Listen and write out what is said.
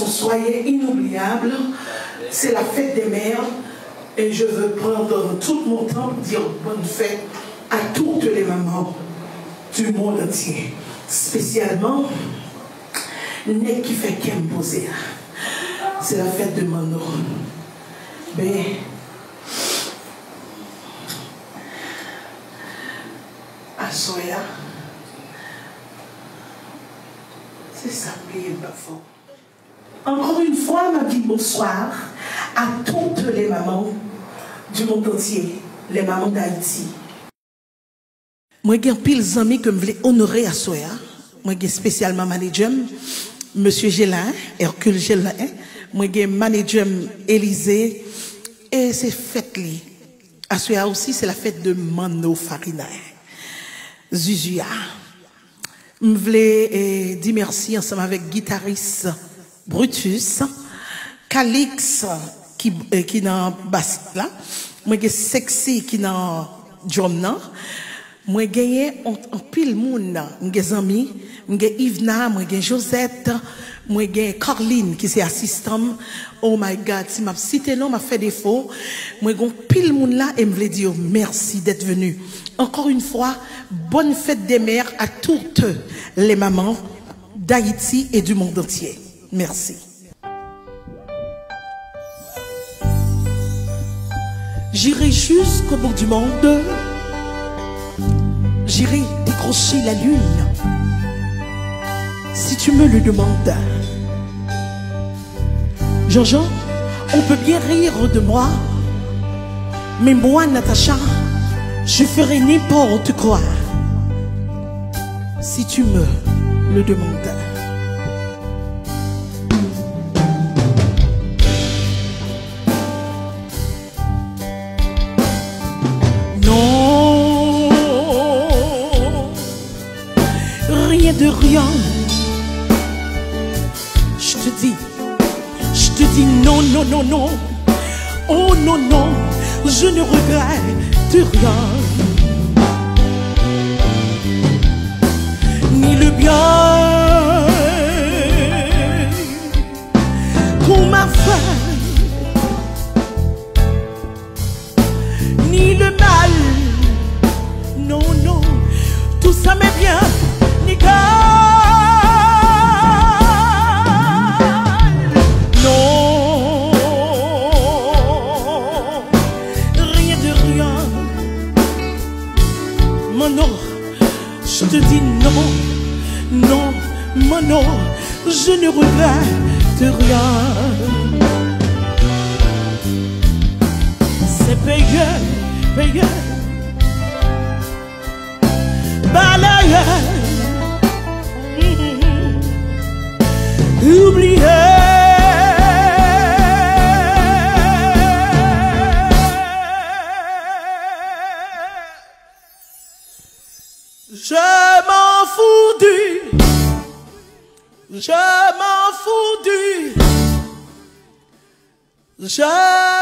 son soirée inoubliable. C'est la fête des mères. Et je veux prendre tout mon temps pour dire bonne fête à toutes les mamans du monde entier. Spécialement, Nek qui fait qu'elle poser. C'est la fête de Mano. Mais, à Soya, c'est ça, priez pas fort. Encore une fois, ma vie, bonsoir à toutes les mamans du monde entier, les mamans d'Haïti. Moi, j'ai un pile d'amis que je voulais honorer à Soya. Moi, j'ai spécialement manager, Monsieur Gélin, Hercule Gélin. Moi, j'ai manager Élysée. Et c'est fête-li. À Soya aussi, c'est la fête de Mano Farina. Zuzuya. Je voulais dire merci ensemble avec guitariste Brutus, Calix qui dans basse là, moi j'ai Sexy qui dans drum là, moi gagné en pile monde, j'ai amis, j'ai Yvna, moi j'ai Josette, moi j'ai Carline qui c'est assistant. Oh my God, si m'a cité non m'a fait défaut, moi j'ai pile monde là et me voulais dire merci d'être venu. Encore une fois, bonne fête des mères à toutes les mamans d'Haïti et du monde entier. Merci. J'irai jusqu'au bout du monde. J'irai décrocher la lune. Si tu me le demandes. Jean-Jean, on peut bien rire de moi. Mais moi, Natacha, je ferai n'importe quoi. Si tu me le demandes. De rien, je te dis non, non, non, non, oh non, non, je ne regrette rien, ni le bien qu'on m'a fait, ni le mal, non, non, tout ça m'est bien. Non, rien de rien. Mano, je te dis non, non, Mano, je ne regrette rien. C'est payé, payé, balayé. Oublié. Je m'en fous je m'en fous je